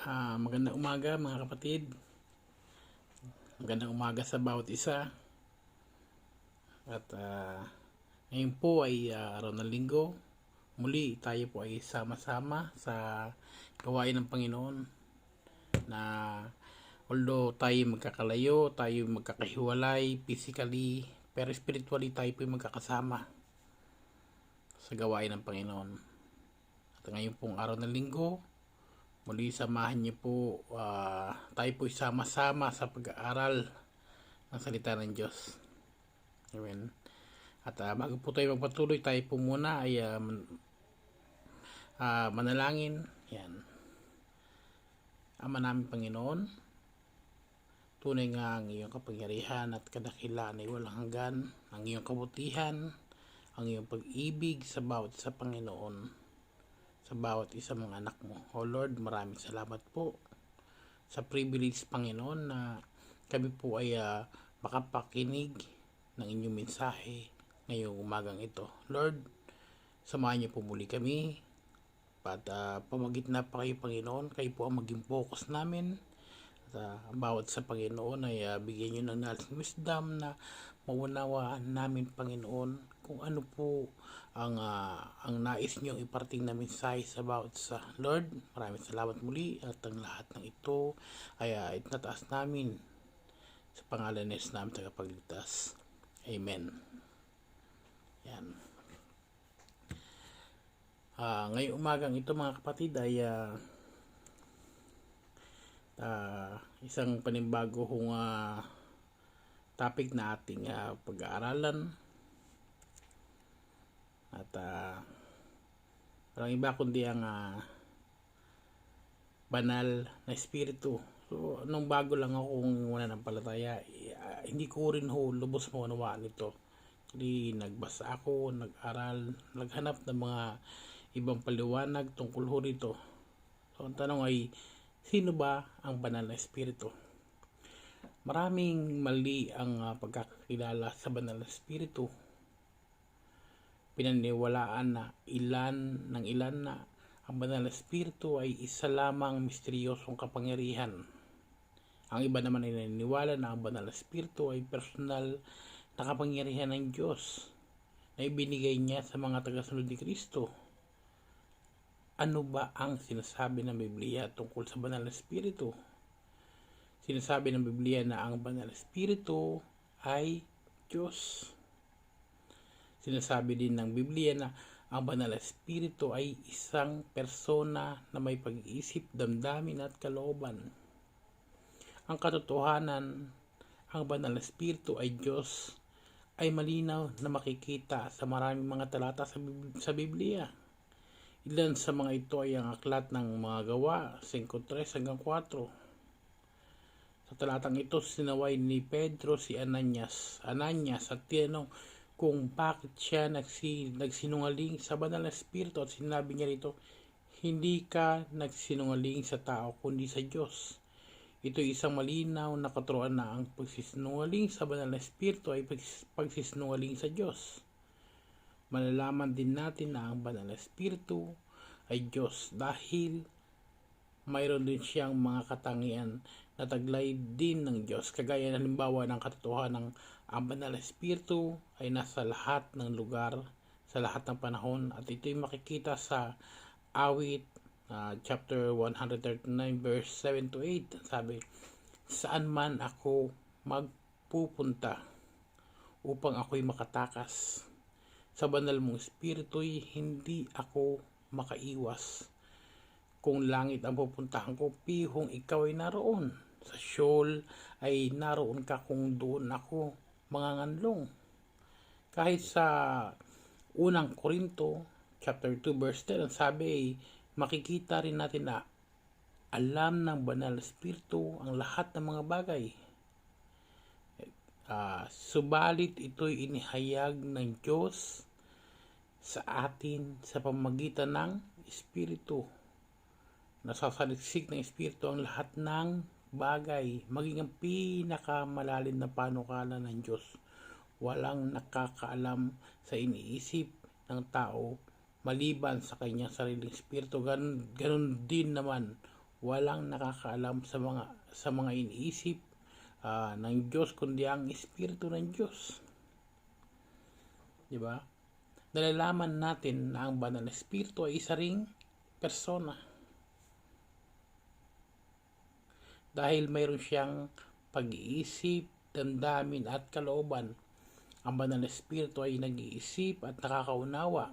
Magandang umaga mga kapatid. Magandang umaga sa bawat isa. At ngayon po ay araw ng linggo. Muli tayo po ay sama-sama sa gawain ng Panginoon na although tayo magkakalayo, tayo magkakahiwalay physically, pero spiritually tayo po ay magkakasama sa gawain ng Panginoon. At ngayon pong araw ng linggo, muli samahan niyo po, tayo po sama-sama sa pag-aaral ng salita ng Diyos. Amen. At bago po tayo magpatuloy, tayo po muna ay manalangin. Yan. Ama namin Panginoon, tunay nga ang iyong kapangyarihan at kadakilaan ay walang hanggan, ang iyong kabutihan, ang iyong pag-ibig sa bawat isa Panginoon, sa bawat isa mga anak mo. O Lord, maraming salamat po sa privilege Panginoon na kami po ay makapakinig ng inyong mensahe ngayong umagang ito. Lord, samahan niyo po muli kami at pamagitna pa kayo Panginoon, kayo po ang maging focus namin. At bawat sa Panginoon ay bigyan niyo ng knowledge and wisdom na maunawaan namin Panginoon kung ano po ang nais niyong iparating na mensahe sa bawat isa. Lord, maraming salamat muli at ang lahat ng ito ay itinataas namin sa pangalan ni Jesus namin tagapagligtas. Amen. Yan. Ngayong umagang ito mga kapatid ay isang panibagong topic na ating pag-aaralan. At walang iba kundi ang banal na espiritu. So, nung bago lang akong mananampalataya, hindi ko rin lubos maunawaan ito. Hindi nagbasa ako, nag-aral, naghanap ng mga ibang paliwanag tungkol rito. So, ang tanong ay, sino ba ang banal na espiritu? Maraming mali ang pagkakakilala sa banal na espiritu. Pinaniwalaan na ilan na ang banal na espiritu ay isa lamang misteryosong kapangyarihan. Ang iba naman ay naniniwala na ang banal na espiritu ay personal na kapangyarihan ng Diyos na ibinigay niya sa mga tagasunod ni Kristo. Ano ba ang sinasabi ng Biblia tungkol sa banal na espiritu? Sinasabi ng Biblia na ang banal na espiritu ay Diyos. Sinasabi din ng Biblia na ang banal na espiritu ay isang persona na may pag-iisip, damdamin at kalooban. Ang katotohanan, ang banal na espiritu ay Diyos, ay malinaw na makikita sa maraming mga talata sa Biblia. Ilan sa mga ito ay ang aklat ng mga gawa, 5:3 hanggang 4. Sa talatang ito, sinaway ni Pedro si Ananias at tinanong kung bakit siya nagsinungaling sa banal na espiritu, at sinabi niya rito, hindi ka nagsinungaling sa tao kundi sa Diyos. Ito ay isang malinaw na katuruan na ang pagsisinungaling sa banal na espiritu ay pagsisinungaling sa Diyos. Malalaman din natin na ang banal na espiritu ay Diyos dahil mayroon din siyang mga katangian na taglay din ng Diyos, kagaya ng halimbawa ng katotohanan ng ang banal na espiritu ay nasa lahat ng lugar, sa lahat ng panahon, at ito'y makikita sa Awit chapter 139 verse 7-8. Sabi, saan man ako magpupunta upang ako'y makatakas, sa banal mong espiritu'y hindi ako makaiwas. Kung langit ang pupuntahan ko, pihong ikaw ay naroon. Sa Sheol ay naroon ka kung doon ako manganganlong. Kahit sa unang Korinto chapter 2 verse 10, ang sabi ay makikita rin natin na alam ng banal na espiritu ang lahat ng mga bagay. Subalit ito'y inihayag ng Diyos sa atin sa pamamagitan ng espiritu. Nasasaliksik ng espiritu ang lahat ng bagay, maging ang pinakamalalim na panukala ng Diyos. Walang nakakaalam sa iniisip ng tao maliban sa kanyang sariling espiritu. Ganun din naman, walang nakakaalam sa mga iniisip ng Diyos kundi ang Espiritu ng Diyos. Di ba? Nalalaman natin na ang banal na Espiritu ay isa ring persona. Dahil mayroon siyang pag-iisip, damdamin at kalooban. Ang banal na Espiritu ay nag-iisip at nakakaunawa.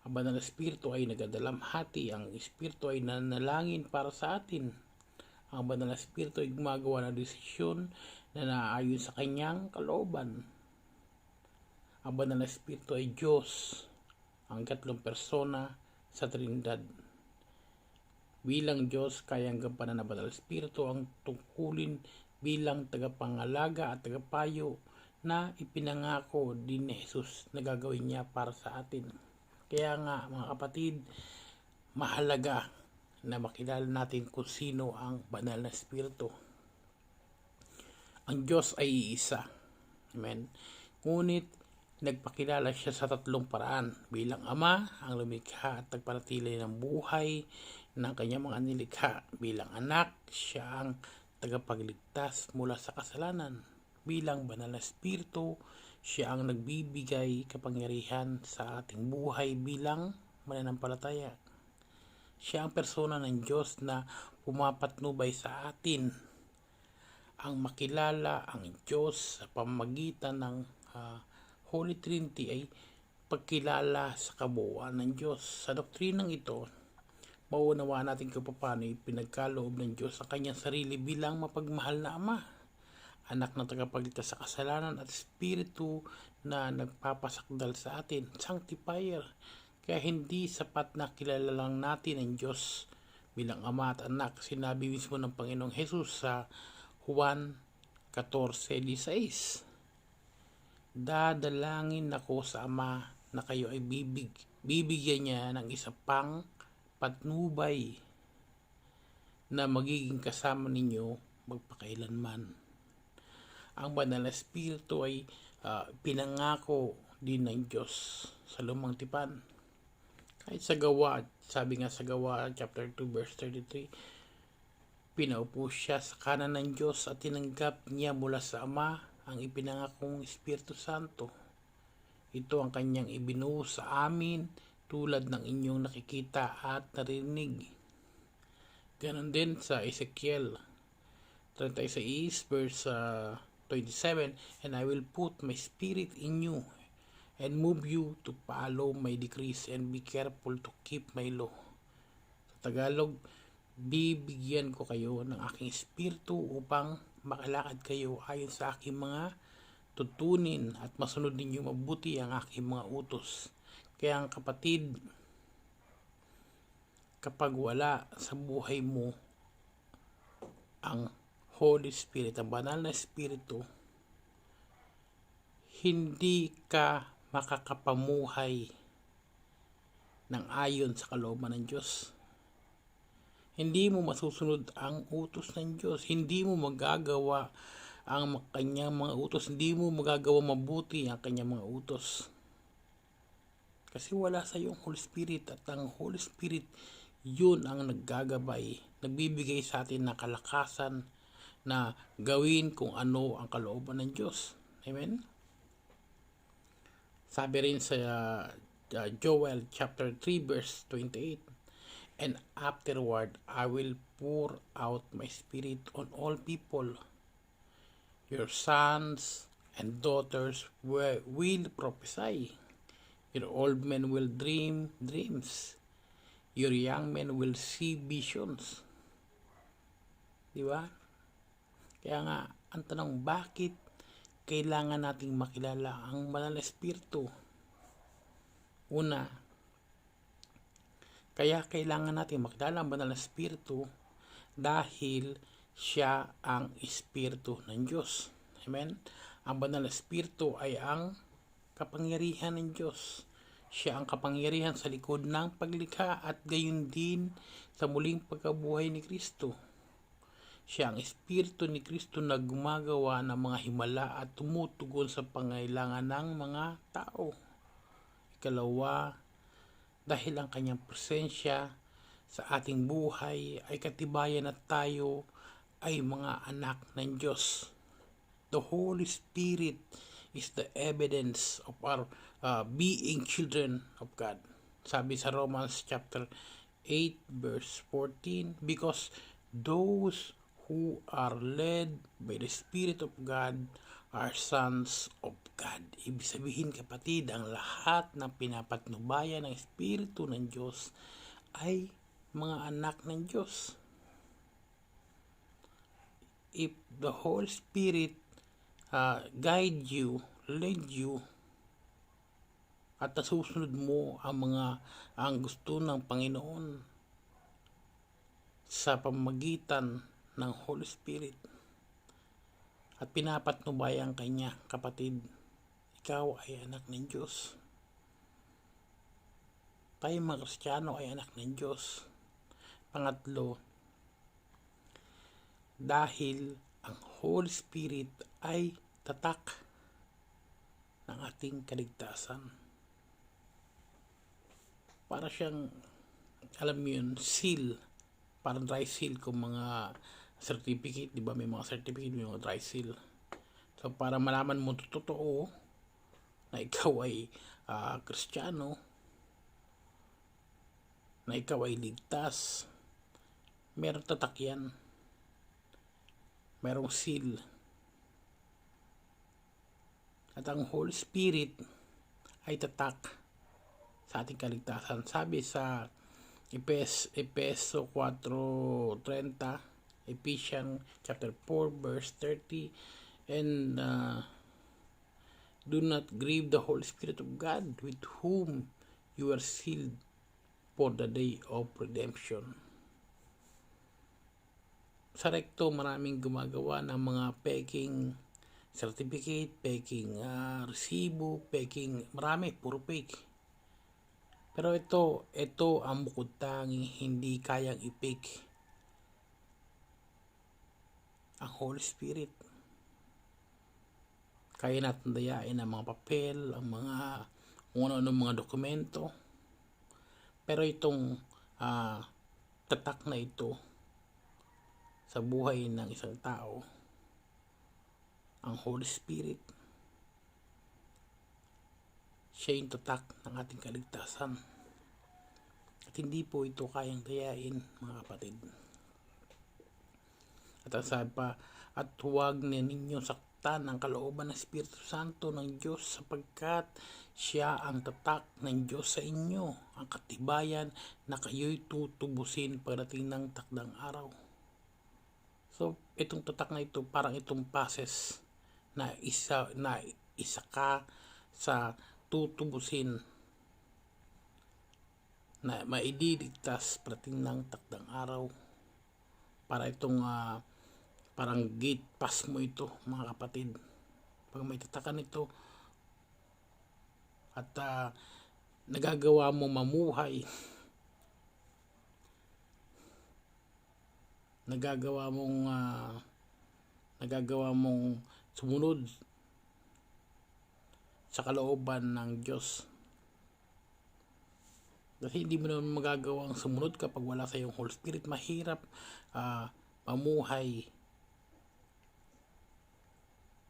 Ang banal na Espiritu ay nagdadalamhati. Ang Espiritu ay nanalangin para sa atin. Ang banal na Espiritu ay gumagawa ng desisyon na naayon sa kanyang kalooban. Ang banal na Espiritu ay Diyos, ang ikatlong persona sa Trinidad. Bilang Diyos, kayang gampanan ng banal na Espiritu ang tungkulin bilang tagapangalaga at tagapayo na ipinangako din ni Jesus na gagawin niya para sa atin. Kaya nga mga kapatid, mahalaga na makilala natin kung sino ang banal na Espiritu. Ang Diyos ay iisa. Amen. Ngunit nagpakilala siya sa tatlong paraan. Bilang Ama, ang lumikha at nagpanatili ng buhay ng kanyang mga nilikha. Bilang Anak, siya ang tagapagligtas mula sa kasalanan. Bilang banal na Espiritu, siya ang nagbibigay kapangyarihan sa ating buhay bilang mananampalataya. Siya ang persona ng Diyos na pumapatnubay sa atin. Ang makilala ang Diyos sa pamamagitan ng Holy Trinity ay pagkilala sa kabuuan ng Diyos. Sa doktrinang ito, mauunawaan natin kung paano ipinagkaloob ng Diyos sa kanyang sarili bilang mapagmahal na Ama, Anak na tagapagligtas sa kasalanan at Espiritu na nagpapasakdal sa atin, Sanctifier. Kaya hindi sapat na kilala lang natin ang Diyos bilang Ama at Anak. Sinabi mismo ng Panginoong Jesus sa Juan 14:16. Dadalangin ako sa Ama na kayo ay bibigyan niya ng isa pang patnubay na magiging kasama ninyo magpakailanman. Ang banal na Espiritu ay pinangako din ng Diyos sa lumang tipan. Kahit sa Gawa, sabi nga sa Gawa chapter 2 verse 33, pinaupo siya sa kanan ng Diyos at tinanggap niya mula sa Ama ang ipinangakong Espiritu Santo. Ito ang kanyang ibinuo sa amin tulad ng inyong nakikita at narinig. Ganon din sa Ezekiel 36 verse 27, and I will put my spirit in you and move you to follow my decrees and be careful to keep my law. Sa Tagalog, bibigyan ko kayo ng aking espiritu upang makalakad kayo ayon sa aking mga tutunin at masunod ninyo mabuti ang aking mga utos. Kaya ang kapatid, kapag wala sa buhay mo ang Holy Spirit, ang banal na Espiritu, hindi ka makakapamuhay ng ayon sa kalooban ng Diyos. Hindi mo masusunod ang utos ng Diyos. Hindi mo magagawa ang kanyang mga utos. Hindi mo magagawa mabuti ang kanyang mga utos. Kasi wala sa iyong Holy Spirit, at ang Holy Spirit, yun ang naggagabay, nagbibigay sa atin ng kalakasan na gawin kung ano ang kalooban ng Diyos. Amen? Sabi rin sa Joel chapter 3 verse 28, and afterward I will pour out my spirit on all people. Your sons and daughters will prophesy. Your old men will dream dreams. Your young men will see visions. Diba? Kaya nga, ang tanong, bakit kailangan nating makilala ang banal na Espiritu? Una, kaya kailangan natin makilala ang banal na Espiritu dahil siya ang Espiritu ng Diyos. Amen? Ang banal na Espiritu ay ang kapangyarihan ng Diyos. Siya ang kapangyarihan sa likod ng paglikha at gayon din sa muling pagkabuhay ni Kristo. Siya ang Espiritu ni Kristo na gumagawa ng mga himala at tumutugon sa pangailangan ng mga tao. Ikalawa, dahil ang kanyang presensya sa ating buhay ay katibayan na tayo ay mga anak ng Diyos. The Holy Spirit is the evidence of our being children of God. Sabi sa Romans chapter 8 verse 14, because those who are led by the Spirit of God are sons of God. Ibig sabihin, kapatid, ang lahat ng pinapatnubayan ng Espiritu ng Diyos ay mga anak ng Diyos. If the Holy Spirit guide you, lead you, at nasusunod mo ang gusto ng Panginoon sa pamamagitan ng Holy Spirit at pinapatnubayan kanya, kapatid, ikaw ay anak ng Diyos. Tayo mga Kristiyano ay anak ng Diyos. Pangatlo, dahil ang Holy Spirit ay tatak ng ating kaligtasan. Para siyang, alam mo yun, seal, parang dry seal kung mga certificate, di ba? May mga certificate, may mga dry seal. So para malaman mo totoo na ikaw ay Kristiyano, na ikaw ay ligtas, merong tatak yan, merong seal. At ang Holy Spirit ay tatak sa ating kaligtasan. Sabi sa Epeso 4:30, Ephesians chapter 4 verse 30, and do not grieve the Holy Spirit of God, with whom you are sealed for the day of redemption. Sa recto, maraming gumagawa ng mga peking certificate, peking resibo, peking, marami, puro fake. Pero ito ang bukod tanging hindi kayang i-fake ang Holy Spirit. Kaya natin dayain ang mga papel, ang mga kung ano-anong mga dokumento. Pero itong tatak na ito sa buhay ng isang tao, ang Holy Spirit, siya yung tatak ng ating kaligtasan. At hindi po ito kayang dayain, mga kapatid. At ang sabi pa, at huwag ninyong saktan ang kalooban ng Espiritu Santo ng Diyos, sapagkat siya ang tatak ng Diyos sa inyo, ang katibayan na kayo'y tutubusin pagdating ng takdang araw. So, itong tatak na ito, parang itong passes na isa ka sa tutubusin na maidiligtas pagdating ng takdang araw. Para itong parang gate pass mo ito, mga kapatid. Pag may tatakan ito at nagagawa mo mamuhay, nagagawa mong sumunod sa kalooban ng Diyos. Kasi hindi mo naman magagawang sumunod kapag wala sa iyong Holy Spirit. Mahirap mamuhay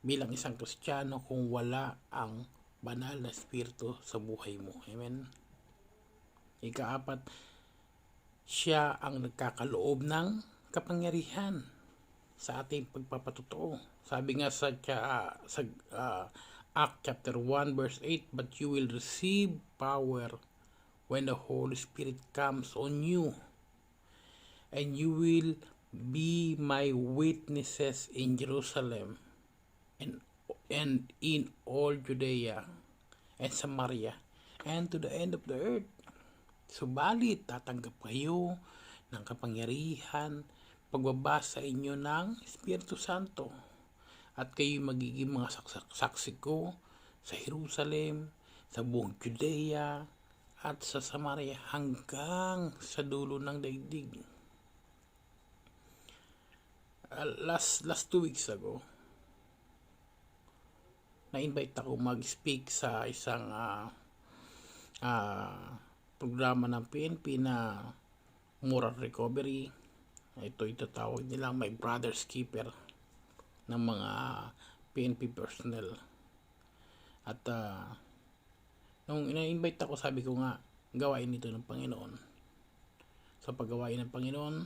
bilang isang Kristiyano kung wala ang banal na Espiritu sa buhay mo. Amen. Ika-4, siya ang nagkakaloob ng kapangyarihan sa ating pagpapatotoo. Sabi nga sa Acts chapter 1 verse 8, but you will receive power when the Holy Spirit comes on you, and you will be my witnesses in Jerusalem and in all Judea and Samaria and to the end of the earth. Subalit tatanggap kayo ng kapangyarihan pagbaba sa inyo ng Espiritu Santo, at kayo magiging mga saksi ko sa Jerusalem, sa buong Judea at sa Samaria hanggang sa dulo ng daigdig. Last 2 weeks ago, na-invite ako mag-speak sa isang programa ng PNP na moral recovery. Ito itatawag nilang my brother's keeper ng mga PNP personnel. At nung ina-invite ako, sabi ko nga, gawain ito ng Panginoon. Sa paggawain ng Panginoon,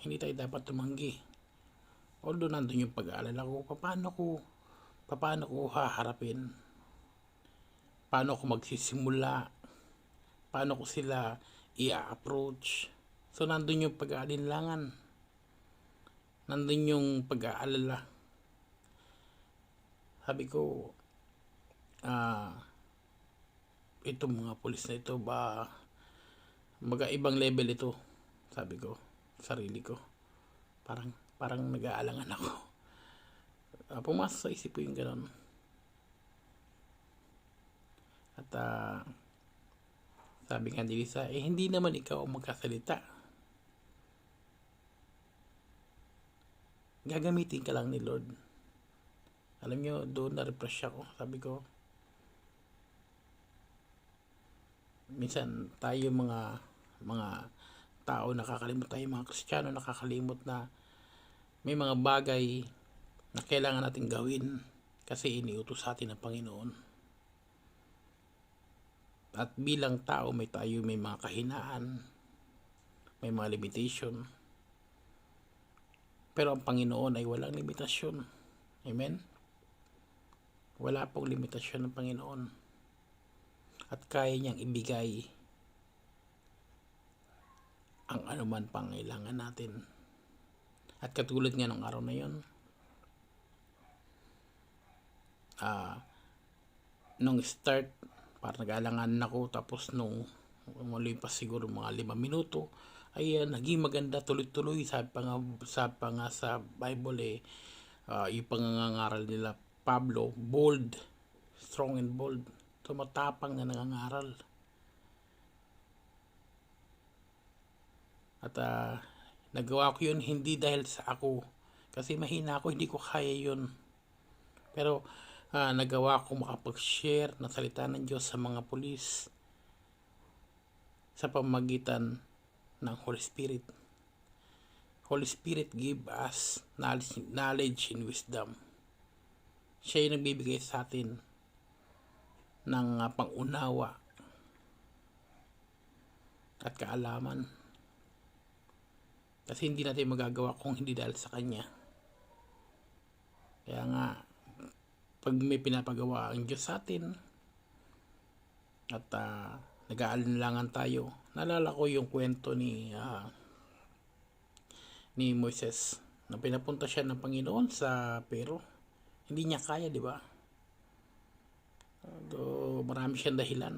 hindi tayo dapat tumanggi. Although nandun yung pag-aalala ko, paano ko haharapin, paano ko magsisimula, paano ko sila i-approach. So nandun yung pag-aalinlangan, nandun yung pag-aalala. Sabi ko, itong mga pulis na ito ba ibang level ito, sabi ko sarili ko. Parang nag-aalangan ako. Pumasok sa isip ko yung gano'n. At sabi nga ni Lisa, hindi naman ikaw ang magkasalita, gagamitin ka lang ni Lord. Alam nyo, doon na-refresh ako. Sabi ko, minsan tayo mga tao nakakalimut, tayo mga Kristiyano nakakalimut na may mga bagay na kailangan natin gawin kasi iniutos sa atin ng Panginoon. At bilang tao may mga kahinaan, may mga limitation. Pero ang Panginoon ay walang limitasyon. Amen? Wala pong limitasyon ng Panginoon. At kaya niyang ibigay ang anuman pangailangan natin. At katulad nga ng araw na yun, nung start, parang nag-alangan ako, tapos nung malipas siguro mga 5 minuto, ay naging maganda tuloy-tuloy. Sabi pa nga sa Bible yung pangangaral nila Pablo, bold, strong and bold. Tumatapang na nangangaral. At nagawa ko yun hindi dahil sa ako, kasi mahina ako, hindi ko kaya yun. Pero nagawa ko makapag-share ng salita ng Diyos sa mga pulis sa pamamagitan ng Holy Spirit. Holy Spirit give us knowledge and wisdom. Siya yung nagbibigay sa atin ng pangunawa at kaalaman. Kasi hindi natin magagawa kung hindi dahil sa Kanya. Kaya nga, pag may pinapagawa ang Diyos sa atin at nag-aalinlangan tayo, naalala ko yung kwento ni Moises na pinapunta siya ng Panginoon sa Pero. Hindi niya kaya, di ba? Marami siyang dahilan.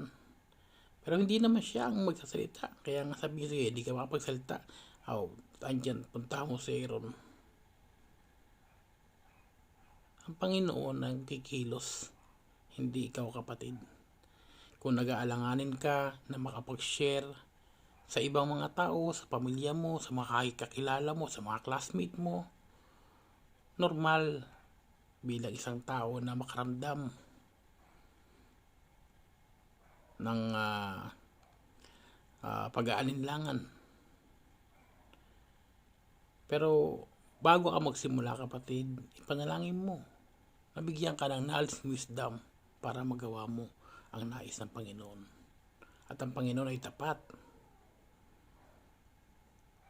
Pero hindi naman siya ang magsasalita. Kaya nga sabi niya, hindi ka makapagsalita. Andyan, punta mo sa Aaron. Ang Panginoon ang kikilos, hindi ikaw, kapatid. Kung nag-aalanganin ka na makapag-share sa ibang mga tao, sa pamilya mo, sa mga kakilala mo, sa mga classmate mo, normal bilang isang tao na makaramdam ng pag-aalinlangan. Pero bago ka magsimula, kapatid, ipanalangin mo. Nabigyan ka ng knowledge and wisdom para magawa mo ang nais ng Panginoon. At ang Panginoon ay tapat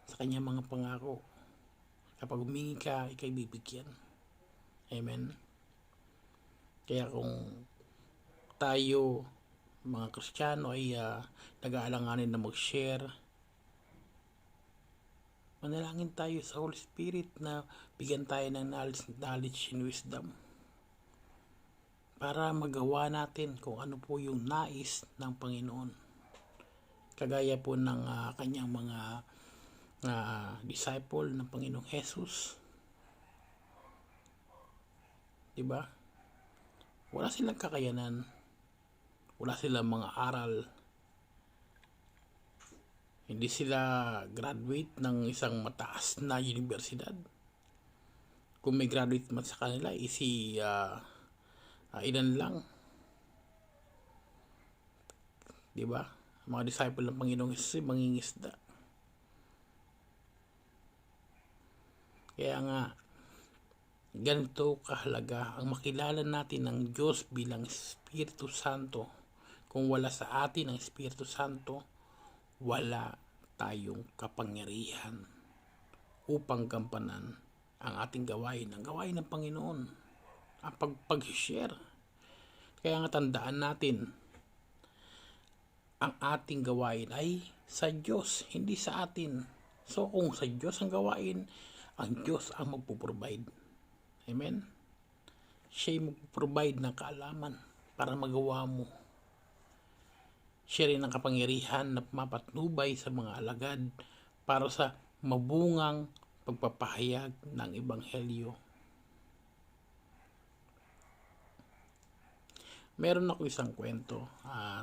sa kanyang mga pangako. Kapag humingi ka, ikay bibigyan. Amen. Kaya kung tayo mga Kristiyano ay nag-aalanganin na mag-share, manalangin tayo sa Holy Spirit na bigyan tayo ng knowledge and wisdom para magawa natin kung ano po yung nais ng Panginoon. Kagaya po ng kanyang mga disciple ng Panginoong Jesus. Diba? Wala silang kakayanan. Wala silang mga aral. Hindi sila graduate ng isang mataas na universidad. Kung may graduate man sa kanila, ilan lang. Diba? Mga disciple ng Panginoong Jesus, mangingisda. Kaya nga, ganito kahalaga ang makilala natin ng Diyos bilang Espiritu Santo. Kung wala sa atin ang Espiritu Santo, wala tayong kapangyarihan upang gampanan ang ating gawain, ang gawain ng Panginoon, ang pag-share. Kaya nga tandaan natin, ang ating gawain ay sa Diyos, hindi sa atin. So kung sa Diyos ang gawain, ang Diyos ang magpo-provide. Amen? Siya yung mag-provide ng kaalaman para magawa mo. Siya rin ang kapangyarihan na mapatnubay sa mga alagad para sa mabungang pagpapahayag ng Ebanghelyo. Meron ako isang kwento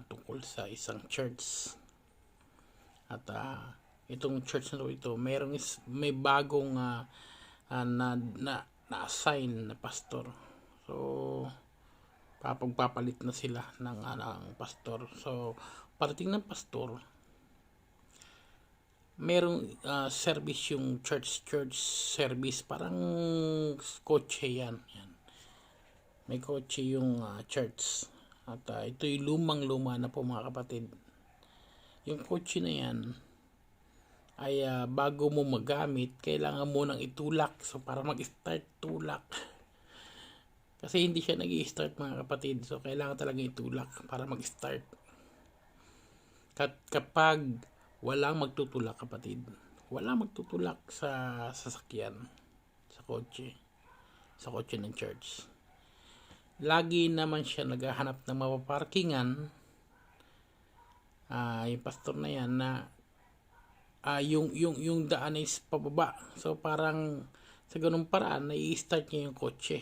tungkol sa isang church. At itong church na ito, may bagong na-assign na pastor. So, pagpapalit na sila ng pastor. So, parating ng pastor, merong service yung church service. Parang kotse yan. May kotse yung church. At ito'y lumang-luma na po mga kapatid. Yung kotse na yan, ay bago mo magamit, kailangan mo nang itulak. So para mag-start, tulak. Kasi hindi siya nag-i-start mga kapatid. So kailangan talaga itulak para mag-start. Kapag walang magtutulak kapatid, walang magtutulak sa sasakyan, sa kotse ng church. Lagi naman siya naghahanap ng mapaparkingan. Yung pastor na yan na yung daan is pababa. So parang sa ganung paraan na i-start niya yung kotse.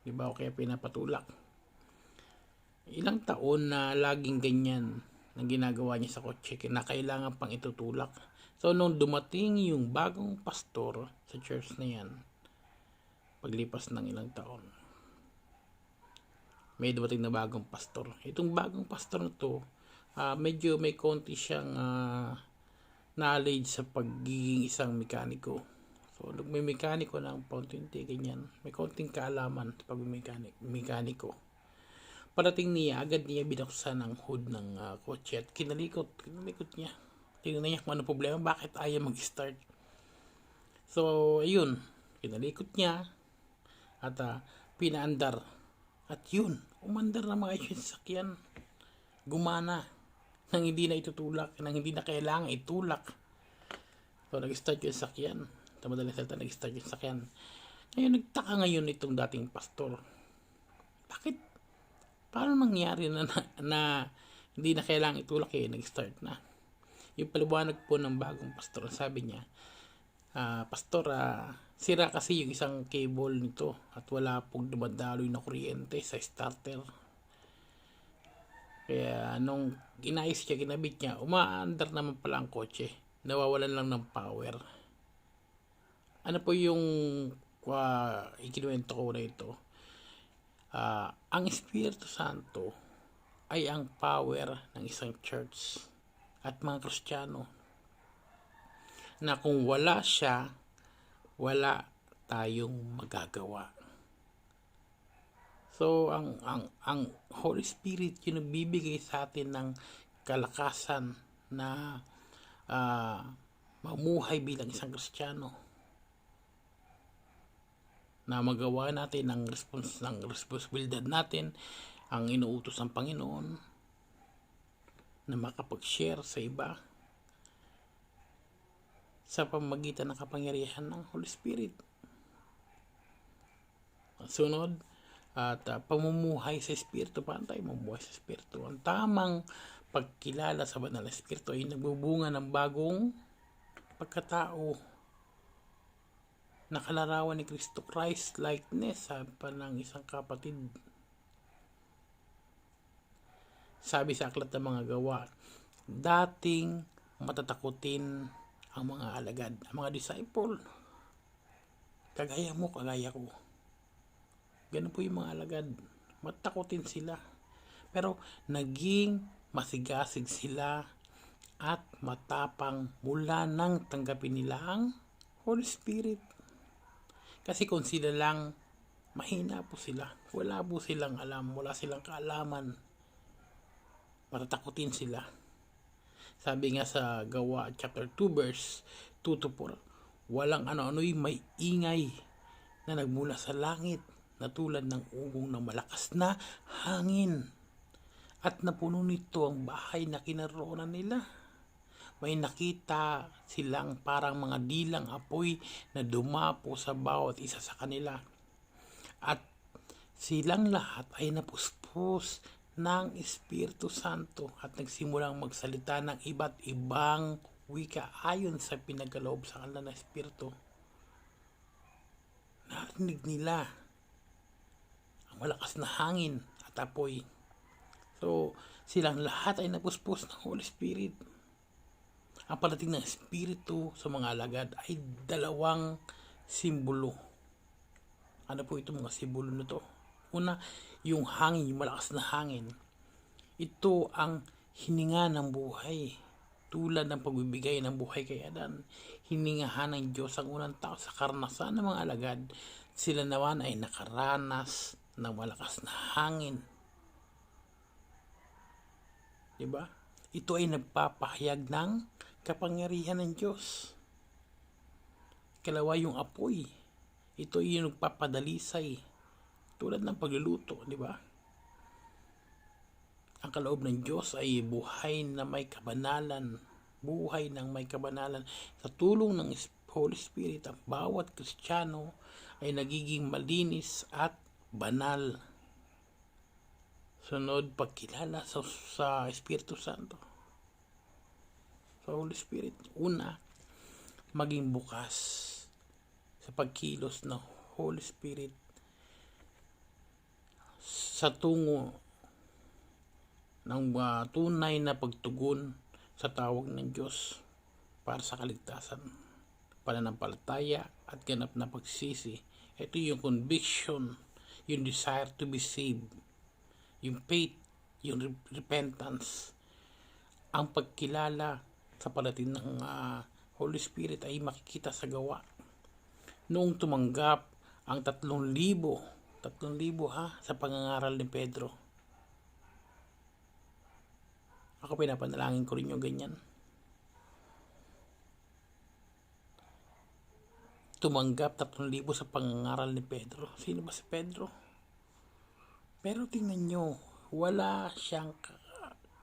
Diba? O kaya pinapatulak. Ilang taon na laging ganyan ang ginagawa niya sa kotse na kailangan pang itutulak. So nung dumating yung bagong pastor sa church na yan, paglipas ng ilang taon, may dumating na bagong pastor. Itong bagong pastor na to, medyo may konti siyang knowledge sa pagiging isang mekaniko. So, may mekaniko ng paunti-unti, ganyan. May konting kaalaman sa pag-mekaniko. Parating niya, agad niya binuksan ang hood ng kotse at kinalikot niya. Tingnan niya kung ano problema, bakit ayaw mag-start. So, ayun, kinalikot niya at pinaandar. At yun, umandar na mga yung sasakyan. Gumana. Nang hindi na itutulak, nang hindi na kailangan itulak. So, nag-start yung sasakyan. Sa madaling salita, nag-start yung sasakyan. Ngayon, nagtaka ngayon itong dating pastor. Bakit? Paano nangyari na hindi na kailangan itulak nag-start na? Yung paliwanag po ng bagong pastor, sabi niya, pastor, sira kasi yung isang cable nito at wala pong dumadaloy na kuryente sa starter. Kaya nung ginayos siya, ginabit niya, umaandar naman pala ang kotse. Nawawalan lang ng power. Ano po yung ikinuwento ko na ito? Ang Espiritu Santo ay ang power ng isang church at mga Kristiyano. Na kung wala siya, wala tayong magagawa. So ang Holy Spirit yung nagbibigay sa atin ng kalakasan na mamuhay bilang isang Kristiyano. Na magawa natin ang responsibilidad natin, ang inuutos ng Panginoon, na makapag-share sa iba sa pamamagitan ng kapangyarihan ng Holy Spirit. Sunod, at pamumuhay sa Espiritu. Paano tayo mamuhay sa Espiritu? Ang tamang pagkilala sa banal na Espiritu ay nagbubunga ng bagong pagkatao. Nakalarawan ni Kristo, Christ likeness, sabi pa ng isang kapatid. Sabi sa Aklat ng Mga Gawa, dating matatakutin ang mga alagad, ang mga disciple. Kagaya mo, kagaya ko. Ganun po yung mga alagad. Matakutin sila. Pero naging masigasig sila at matapang mula nang tanggapin nila ang Holy Spirit. Kasi kung sila lang, mahina po sila. Wala po silang alam, wala silang kaalaman. Matatakutin sila. Sabi nga sa Gawa chapter 2 verse 2 to 4, walang ano-ano'y may ingay na nagmula sa langit na tulad ng ugong ng malakas na hangin. At napuno nito ang bahay na kinaroonan nila. May nakita silang parang mga dilang apoy na dumapo sa bawat isa sa kanila. At silang lahat ay napuspos ng Espiritu Santo at nagsimulang magsalita ng iba't ibang wika ayon sa pinagkaloob sa kanila ng Espiritu. Narinig nila ang malakas na hangin at apoy. So, silang lahat ay napuspos ng Holy Spirit. Ang palating ng Espiritu sa mga alagad ay dalawang simbolo. Ano po ito mga simbolo nito? Una, yung hangin, yung malakas na hangin. Ito ang hininga ng buhay. Tulad ng pagbibigay ng buhay kay Adan. Hiningahan ng Diyos ang unang tao sa karanasan ng mga alagad. Sila naman ay nakaranas ng malakas na hangin. Diba? Ito ay nagpapahayag ng kapangyarihan ng Diyos. Kalawa yung apoy. Ito ay yung nagpapadalisay. Tulad ng pagluluto, di ba? Ang kaloob ng Diyos ay buhay na may kabanalan. Buhay ng may kabanalan. Sa tulong ng Holy Spirit, ang bawat Kristiyano ay nagiging malinis at banal. Sunod, pagkilala sa Espiritu Santo. Sa Holy Spirit. Una, maging bukas sa pagkilos ng Holy Spirit sa tungo ng tunay na pagtugon sa tawag ng Diyos para sa kaligtasan, pananampalataya at ganap na pagsisi. Ito yung conviction, yung desire to be saved, yung faith, yung repentance. Ang pagkilala sa palatin ng Holy Spirit ay makikita sa gawa. Noong tumanggap ang 3,000 sa pangangaral ni Pedro. Ako pinapanalangin ko rin yung ganyan. Tumanggap 3,000 sa pangangaral ni Pedro. Sino ba si Pedro? Pero tingnan nyo, wala siyang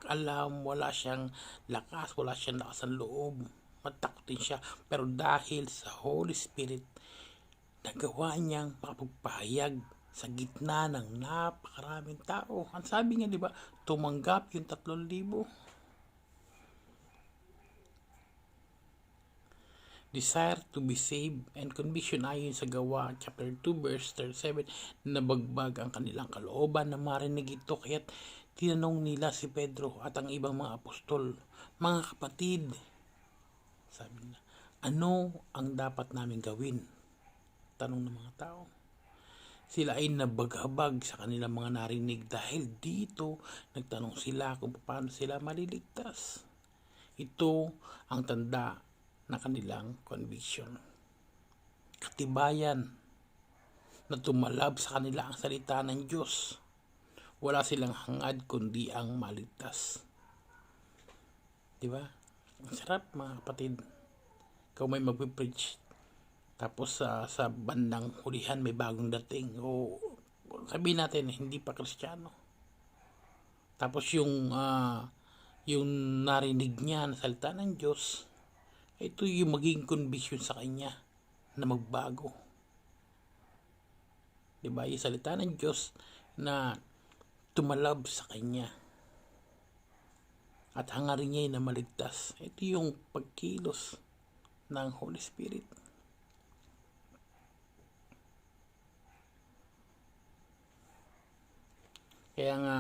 alam, wala siyang lakas, wala siyang lakas ng loob. Matakotin siya. Pero dahil sa Holy Spirit, nagawa niyang makapagpahayag sa gitna ng napakaraming tao. Ang sabi nga, di ba, tumanggap yung 3,000. Desire to be saved and conviction ayon sa Gawa chapter 2 verse 37, nabagbag ang kanilang kalooban na marinig ito, kaya't tinanong nila si Pedro at ang ibang mga apostol, mga kapatid, sabi nila, ano ang dapat namin gawin? Tanong ng mga tao. Sila ay nabaghabag sa kanilang mga narinig dahil dito nagtanong sila kung paano sila maliligtas. Ito ang tanda na kanilang conviction. Katibayan na tumalab sa kanila ang salita ng Diyos. Wala silang hangad kundi ang maligtas. Diba? Ang sarap mga kapatid. Ikaw may magpipreach. Tapos sa bandang hulihan may bagong dating. O sabihin natin hindi pa Kristiyano. Tapos yung narinig niya na salita ng Diyos, ito yung maging conviction sa kanya na magbago. Diba? Yung salita ng Diyos na tumalab sa kanya at hangarin niya na maligtas. Ito yung pagkilos ng Holy Spirit. Kaya nga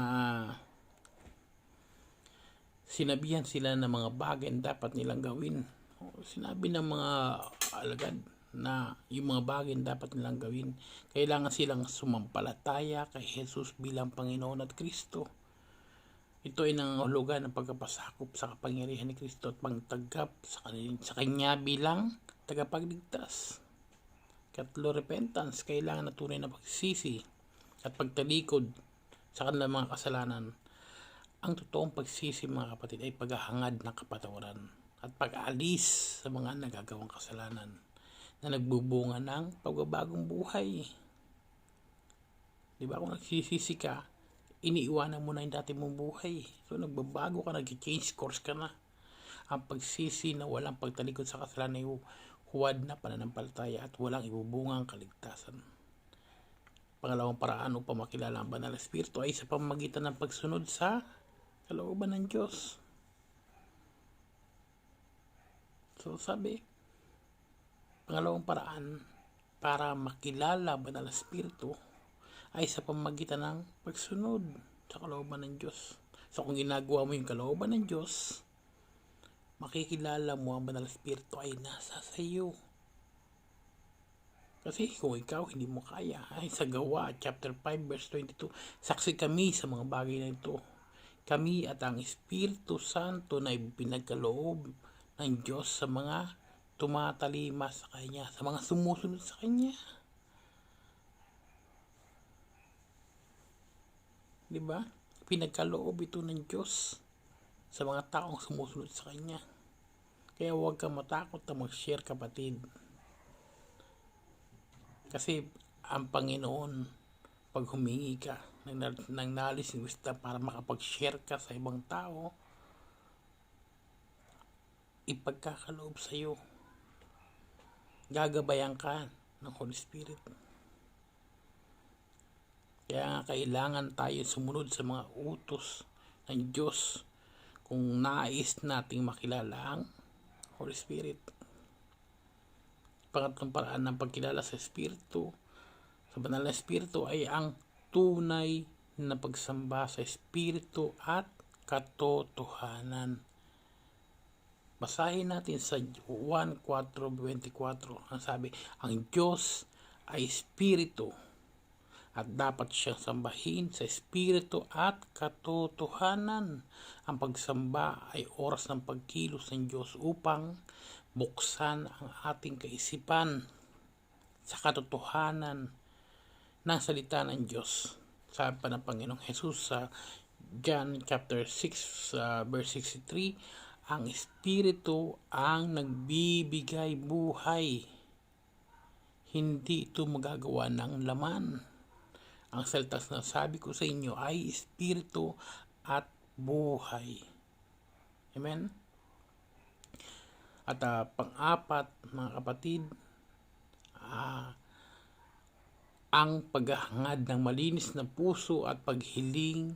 sinabihan sila ng mga bagay na dapat nilang gawin. Sinabi ng mga alagad na yung mga bagay na dapat nilang gawin. Kailangan silang sumampalataya kay Jesus bilang Panginoon at Kristo. Ito ay nangangahulugan ng pagkapasakop sa kapangyarihan ni Kristo at pagtanggap sa Kanya bilang tagapagligtas. Katlo, repentance, kailangan na tunay na pagsisi at pagtalikod sa kanilang mga kasalanan. Ang totoong pagsisi, mga kapatid, ay paghahangad ng kapatawaran at pag-aalis sa mga nagagawang kasalanan na nagbubunga ng pagbabagong buhay. Di ba, kung nagsisisi ka, iniiwanan mo na yung dati mong buhay. So nagbabago ka, nag-change course ka na. Ang pagsisi na walang pagtalikod sa kasalanan ay huwad na pananampalataya at walang ibubungang kaligtasan. Pangalawang paraan upang makilala ang banal na espiritu ay sa pamamagitan ng pagsunod sa kalooban ng Diyos. So sabi, pangalawang paraan para makilala ang banal na espiritu ay sa pamamagitan ng pagsunod sa kalooban ng Diyos. So kung ginagawa mo yung kalooban ng Diyos, makikilala mo ang banal na espiritu ay nasa sa iyo. Kasi kung ikaw hindi mo kaya, ay sa Gawa chapter 5 verse 22, saksi kami sa mga bagay na ito. Kami at ang Espiritu Santo na pinagkaloob ng Diyos sa mga tumatalima sa Kanya, sa mga sumusunod sa Kanya. Diba? Pinagkaloob ito ng Diyos sa mga taong sumusunod sa Kanya. Kaya huwag kang matakot na mag-share, kapatid. Kasi ang Panginoon, pag humingi ka ng knowledge and wisdom para makapag-share ka sa ibang tao, ipagkakaloob sa iyo. Gagabayan ka ng Holy Spirit. Kaya nga kailangan tayo sumunod sa mga utos ng Diyos kung nais nating makilala ang Holy Spirit. Pangatlong paraan ng pagkilala sa Espiritu, sa banal na Espiritu, ay ang tunay na pagsamba sa Espiritu at katotohanan. Basahin natin sa Juan 4:24. Ang sabi, ang Diyos ay Espiritu at dapat siyang sambahin sa Espiritu at katotohanan. Ang pagsamba ay oras ng pagkilos ng Diyos upang buksan ang ating kaisipan sa katotohanan ng salita ng Diyos. Sabi pa ng Panginoong Jesus sa John chapter 6 verse 63, ang Espiritu ang nagbibigay buhay. Hindi ito magagawa ng laman. Ang salita na sabi ko sa inyo ay Espiritu at buhay. Amen? At pang-apat, mga kapatid, ang paghahangad ng malinis na puso at paghiling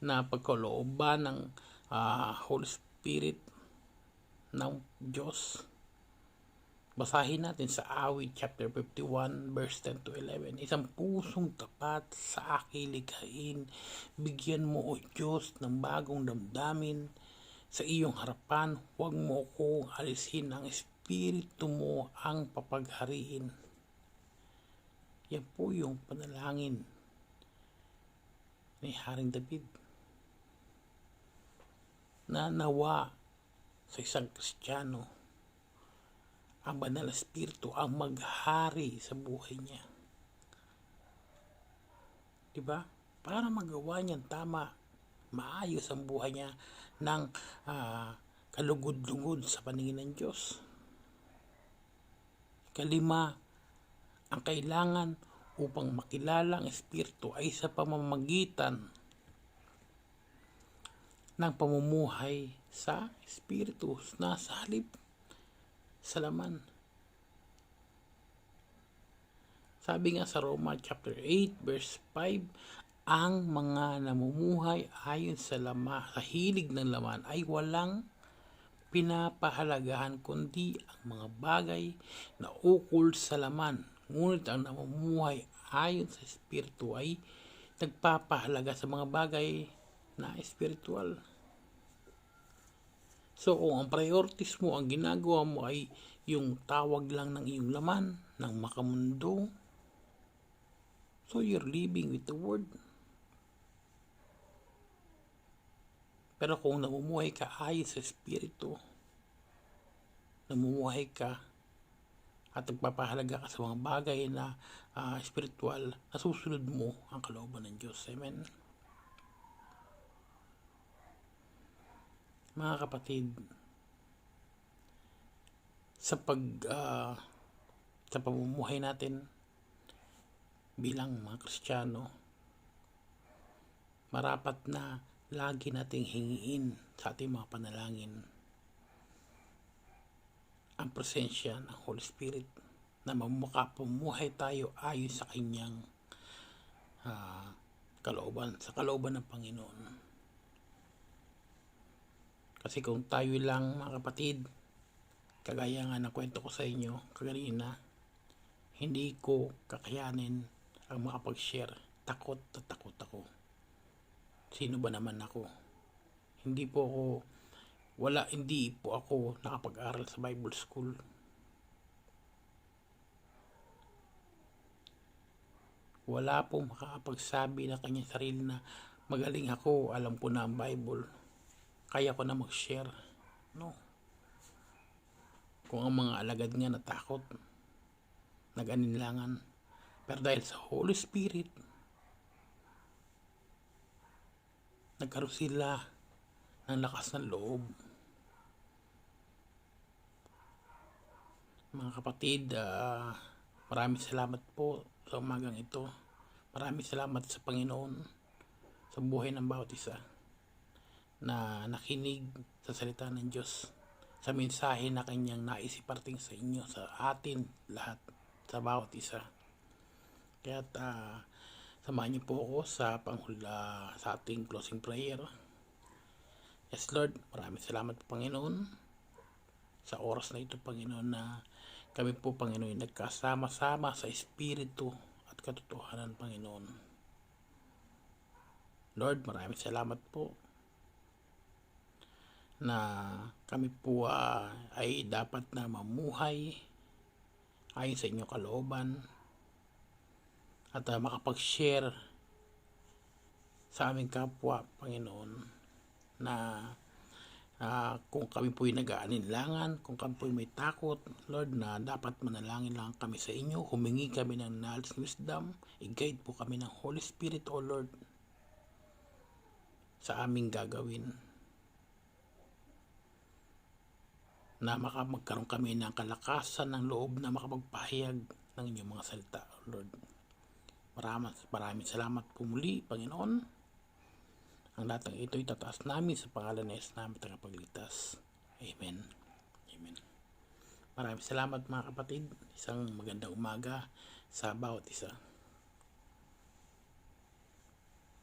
na pagkalooban ng Holy Spirit ng Diyos. Basahin natin sa Awit chapter 51 verse 10 to 11. Isang pusong tapat sa aking likhain, bigyan mo o Diyos ng bagong damdamin sa iyong harapan. Huwag mo akong alisin, ang Espiritu mo ang papaghariin. Yan po yung panalangin ni Haring David na nawa sa isang Kristiyano ang banal na Espiritu ang maghari sa buhay niya. Diba? Para magawa niyan tama, maayos ang buhay niya ng kalugod-lugod sa paningin ng Diyos. Kalima, ang kailangan upang makilala ang Espiritu ay sa pamamagitan ng pamumuhay sa Espiritu na sa halip sa laman. Sabi nga sa Roma chapter 8 verse 5, ang mga namumuhay ayon sa hilig ng laman ay walang pinapahalagahan kundi ang mga bagay na ukol sa laman. Ngunit ang namumuhay ayon sa Espiritu ay nagpapahalaga sa mga bagay na espiritual. So kung ang priorities mo, ang ginagawa mo ay yung tawag lang ng iyong laman, ng makamundo, so you're living with the Word. Pero kung namumuhay ka ayon sa Espiritu, namumuhay ka at nagpapahalaga ka sa mga bagay na spiritual, nasusunod mo ang kalooban ng Diyos. Amen. Mga kapatid, sa pamumuhay natin bilang mga Kristiyano, marapat na lagi nating hingiin sa ating mga panalangin ang presensya ng Holy Spirit na makapumuhay tayo ayon sa kanyang kalooban, sa kalooban ng Panginoon. Kasi kung tayo lang, mga kapatid, kagaya nga ng kwento ko sa inyo kaganina, hindi ko kakayanin ang makapag-share. Takot na takot ako. Sino ba naman ako? Hindi po ako nakapag-aral sa Bible School. Wala pong makakapagsabi na kanyang sarili na magaling ako, alam ko na ang Bible, kaya ko na mag-share. No. Kung ang mga alagad nga natakot, nag-aninlangan, pero dahil sa Holy Spirit, nagkaroon sila ng lakas ng loob. Mga kapatid, maraming salamat po sa umagang ito. Maraming salamat sa Panginoon sa buhay ng bawat isa na nakinig sa salita ng Diyos, sa mensahe na kanyang nais iparting sa inyo, sa atin lahat, sa bawat isa. Kaya samahan niyo po ako sa sa ating closing prayer. Yes Lord, maraming salamat po Panginoon sa oras na ito Panginoon, na kami po Panginoon nagkasama-sama sa Espiritu at katotohanan Panginoon. Lord, maraming salamat po na kami po ay dapat na mamuhay ayon sa inyong kalooban at makapag-share sa aming kapwa Panginoon, na kung kami po'y nag-aalinlangan, kung kami po'y may takot, Lord, na dapat manalangin lang kami sa inyo, humingi kami ng knowledge, wisdom, i-guide po kami ng Holy Spirit, O Lord, sa aming gagawin, na magkaroon kami ng kalakasan ng loob na makapagpahayag ng inyong mga salita, Lord. Maraming salamat po muli, Panginoon. Ang lahat ng ito itataas namin sa pangalan ng Yesus namin tagapagligtas. Amen. Amen. Maraming salamat mga kapatid. Isang magandang umaga sa bawat isa.